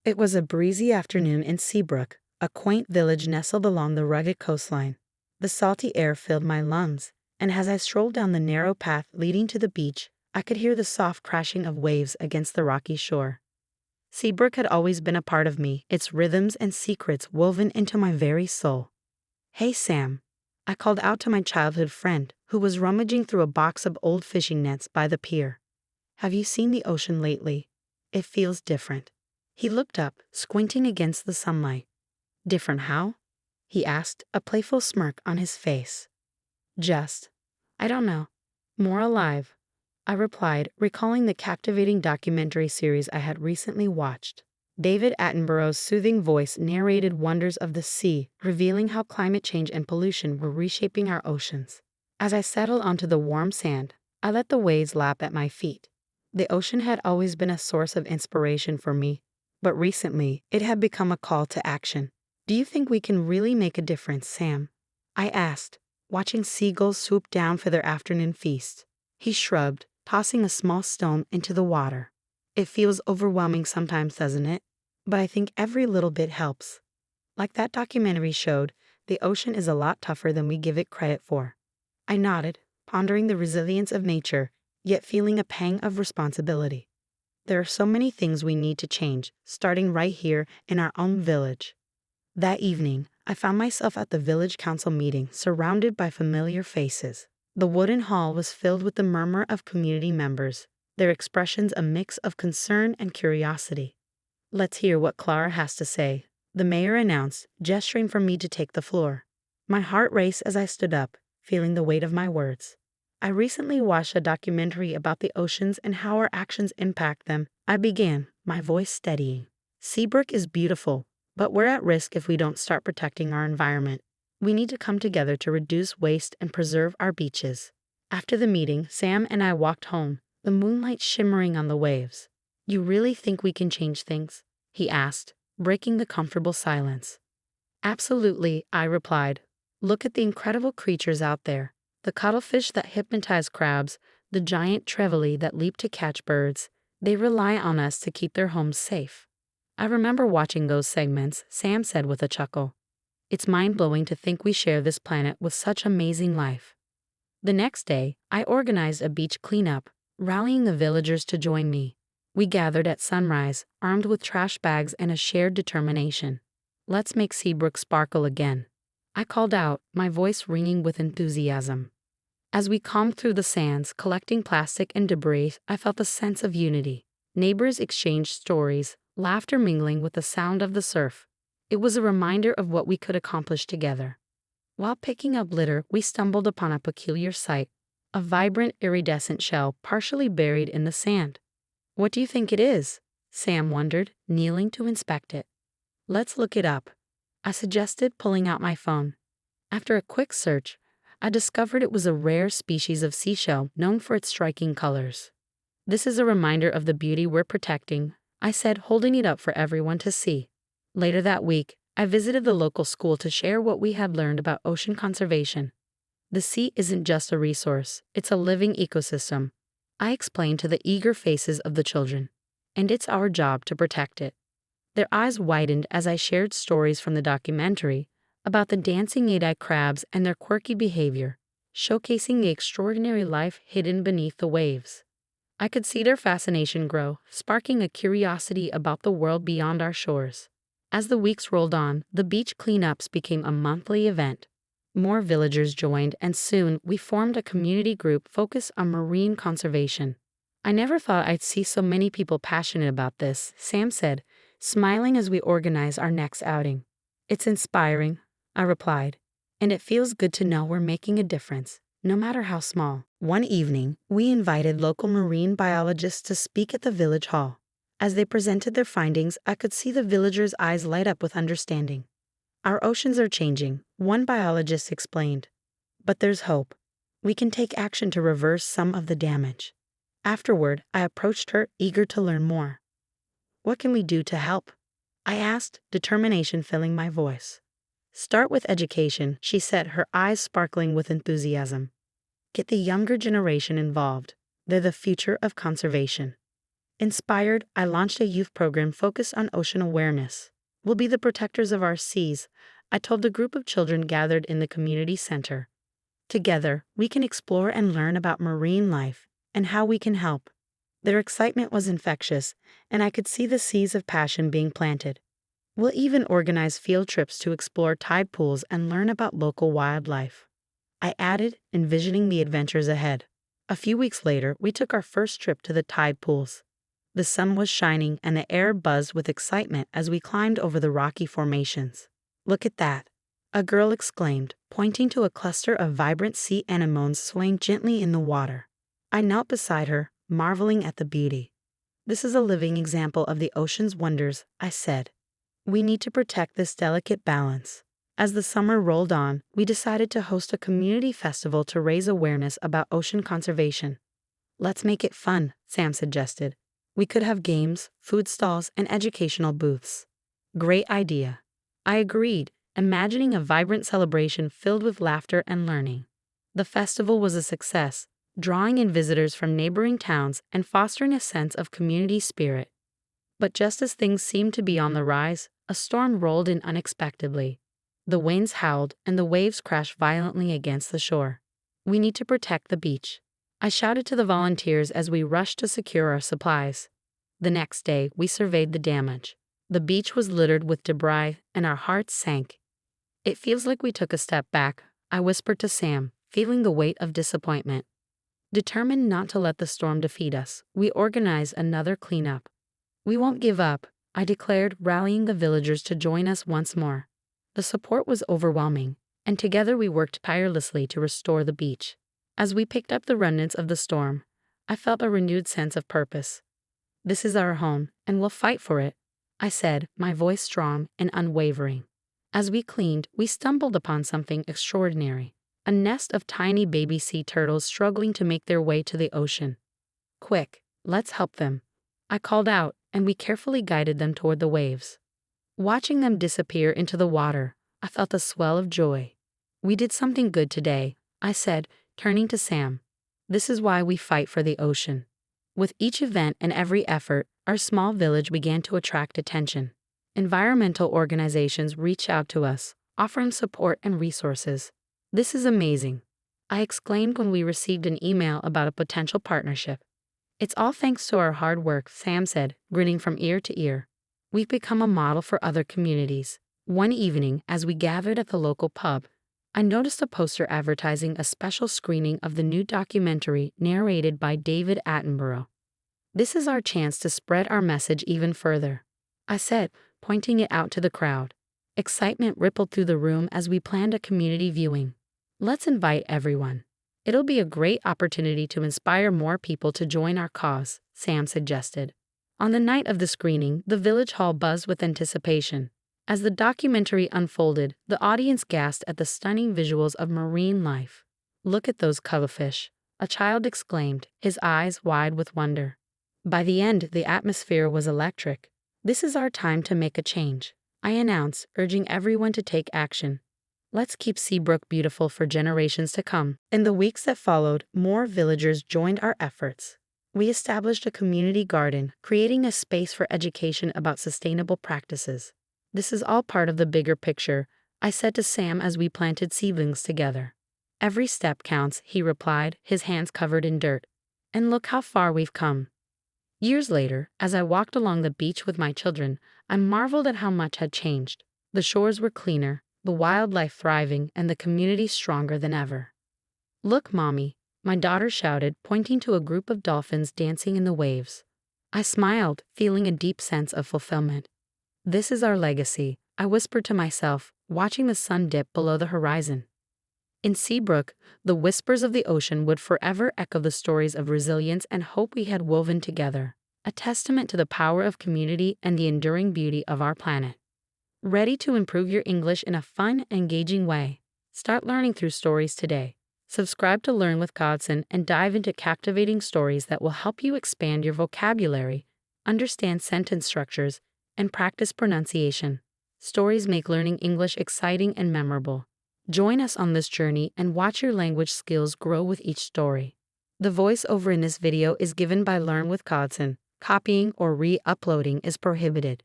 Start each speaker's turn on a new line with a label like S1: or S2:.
S1: It was a breezy afternoon in Seabrook, a quaint village nestled along the rugged coastline. The salty air filled my lungs, and as I strolled down the narrow path leading to the beach, I could hear the soft crashing of waves against the rocky shore. Seabrook had always been a part of me, its rhythms and secrets woven into my very soul. "Hey, Sam," I called out to my childhood friend, who was rummaging through a box of old fishing nets by the pier. "Have you seen the ocean lately? It feels different." He looked up, squinting against the sunlight. "Different how?" he asked, a playful smirk on his face. "Just, I don't know, more alive," I replied, recalling the captivating documentary series I had recently watched. David Attenborough's soothing voice narrated wonders of the sea, revealing how climate change and pollution were reshaping our oceans. As I settled onto the warm sand, I let the waves lap at my feet. The ocean had always been a source of inspiration for me, but recently it had become a call to action. "Do you think we can really make a difference, Sam?" I asked, watching seagulls swoop down for their afternoon feast. He shrugged, tossing a small stone into the water. "It feels overwhelming sometimes, doesn't it? But I think every little bit helps. Like that documentary showed, the ocean is a lot tougher than we give it credit for." I nodded, pondering the resilience of nature, yet feeling a pang of responsibility. There are so many things we need to change, starting right here in our own village. That evening, I found myself at the village council meeting, surrounded by familiar faces. The wooden hall was filled with the murmur of community members, their expressions a mix of concern and curiosity. "Let's hear what Clara has to say," the mayor announced, gesturing for me to take the floor. My heart raced as I stood up, feeling the weight of my words. "I recently watched a documentary about the oceans and how our actions impact them," I began, my voice steadying. "Seabrook is beautiful, but we're at risk if we don't start protecting our environment. We need to come together to reduce waste and preserve our beaches." After the meeting, Sam and I walked home, the moonlight shimmering on the waves. "You really think we can change things?" he asked, breaking the comfortable silence. "Absolutely," I replied. "Look at the incredible creatures out there. The cuttlefish that hypnotize crabs, the giant trevally that leap to catch birds. They rely on us to keep their homes safe." "I remember watching those segments," Sam said with a chuckle. "It's mind-blowing to think we share this planet with such amazing life." The next day, I organized a beach cleanup, rallying the villagers to join me. We gathered at sunrise, armed with trash bags and a shared determination. "Let's make Seabrook sparkle again," I called out, my voice ringing with enthusiasm. As we combed through the sands, collecting plastic and debris, I felt a sense of unity. Neighbors exchanged stories, laughter mingling with the sound of the surf. It was a reminder of what we could accomplish together. While picking up litter, we stumbled upon a peculiar sight, a vibrant iridescent shell partially buried in the sand. "What do you think it is?" Sam wondered, kneeling to inspect it. "Let's look it up," I suggested, pulling out my phone. After a quick search, I discovered it was a rare species of seashell known for its striking colors. "This is a reminder of the beauty we're protecting," I said, holding it up for everyone to see. Later that week, I visited the local school to share what we had learned about ocean conservation. "The sea isn't just a resource, it's a living ecosystem," I explained to the eager faces of the children. "And it's our job to protect it." Their eyes widened as I shared stories from the documentary about the dancing eight-eyed crabs and their quirky behavior, showcasing the extraordinary life hidden beneath the waves. I could see their fascination grow, sparking a curiosity about the world beyond our shores. As the weeks rolled on, the beach cleanups became a monthly event. More villagers joined, and soon we formed a community group focused on marine conservation. "I never thought I'd see so many people passionate about this," Sam said, smiling as we organized our next outing. "It's inspiring," I replied, "and it feels good to know we're making a difference, no matter how small." One evening, we invited local marine biologists to speak at the village hall. As they presented their findings, I could see the villagers' eyes light up with understanding. "Our oceans are changing," one biologist explained. "But there's hope. We can take action to reverse some of the damage." Afterward, I approached her, eager to learn more. "What can we do to help?" I asked, determination filling my voice. "Start with education," she said, her eyes sparkling with enthusiasm. "Get the younger generation involved. They're the future of conservation." Inspired, I launched a youth program focused on ocean awareness. We'll be the protectors of our seas, I told a group of children gathered in the community center. Together, we can explore and learn about marine life and how we can help. Their excitement was infectious, and I could see the seeds of passion being planted. We'll even organize field trips to explore tide pools and learn about local wildlife. I added, envisioning the adventures ahead. A few weeks later, we took our first trip to the tide pools. The sun was shining and the air buzzed with excitement as we climbed over the rocky formations. "Look at that," a girl exclaimed, pointing to a cluster of vibrant sea anemones swaying gently in the water. I knelt beside her, marveling at the beauty. "This is a living example of the ocean's wonders," I said. "We need to protect this delicate balance." As the summer rolled on, we decided to host a community festival to raise awareness about ocean conservation. "Let's make it fun," Sam suggested. "We could have games, food stalls, and educational booths." "Great idea." I agreed, imagining a vibrant celebration filled with laughter and learning. The festival was a success, drawing in visitors from neighboring towns and fostering a sense of community spirit. But just as things seemed to be on the rise, a storm rolled in unexpectedly. The winds howled and the waves crashed violently against the shore. "We need to protect the beach," I shouted to the volunteers as we rushed to secure our supplies. The next day, we surveyed the damage. The beach was littered with debris, and our hearts sank. "It feels like we took a step back," I whispered to Sam, feeling the weight of disappointment. Determined not to let the storm defeat us, we organized another cleanup. "We won't give up," I declared, rallying the villagers to join us once more. The support was overwhelming, and together we worked tirelessly to restore the beach. As we picked up the remnants of the storm, I felt a renewed sense of purpose. "This is our home, and we'll fight for it," I said, my voice strong and unwavering. As we cleaned, we stumbled upon something extraordinary. A nest of tiny baby sea turtles struggling to make their way to the ocean. "Quick, let's help them," I called out, and we carefully guided them toward the waves. Watching them disappear into the water, I felt a swell of joy. "We did something good today," I said, turning to Sam. "This is why we fight for the ocean." With each event and every effort, our small village began to attract attention. Environmental organizations reached out to us, offering support and resources. "This is amazing," I exclaimed when we received an email about a potential partnership. "It's all thanks to our hard work," Sam said, grinning from ear to ear. "We've become a model for other communities." One evening, as we gathered at the local pub, I noticed a poster advertising a special screening of the new documentary narrated by David Attenborough. "This is our chance to spread our message even further," I said, pointing it out to the crowd. Excitement rippled through the room as we planned a community viewing. "Let's invite everyone. It'll be a great opportunity to inspire more people to join our cause," Sam suggested. On the night of the screening, the village hall buzzed with anticipation. As the documentary unfolded, the audience gasped at the stunning visuals of marine life. "Look at those cuttlefish," a child exclaimed, his eyes wide with wonder. By the end, the atmosphere was electric. "This is our time to make a change," I announced, urging everyone to take action. "Let's keep Seabrook beautiful for generations to come." In the weeks that followed, more villagers joined our efforts. We established a community garden, creating a space for education about sustainable practices. "This is all part of the bigger picture," I said to Sam as we planted seedlings together. "Every step counts," he replied, his hands covered in dirt. "And look how far we've come." Years later, as I walked along the beach with my children, I marveled at how much had changed. The shores were cleaner, the wildlife thriving, and the community stronger than ever. "Look, Mommy," my daughter shouted, pointing to a group of dolphins dancing in the waves. I smiled, feeling a deep sense of fulfillment. "This is our legacy," I whispered to myself, watching the sun dip below the horizon. In Seabrook, the whispers of the ocean would forever echo the stories of resilience and hope we had woven together, a testament to the power of community and the enduring beauty of our planet. Ready to improve your English in a fun, engaging way? Start learning through stories today. Subscribe to Learn with Godson and dive into captivating stories that will help you expand your vocabulary, understand sentence structures, and practice pronunciation. Stories make learning English exciting and memorable. Join us on this journey and watch your language skills grow with each story. The voiceover in this video is given by Learn with Godson, Copying or re-uploading is prohibited.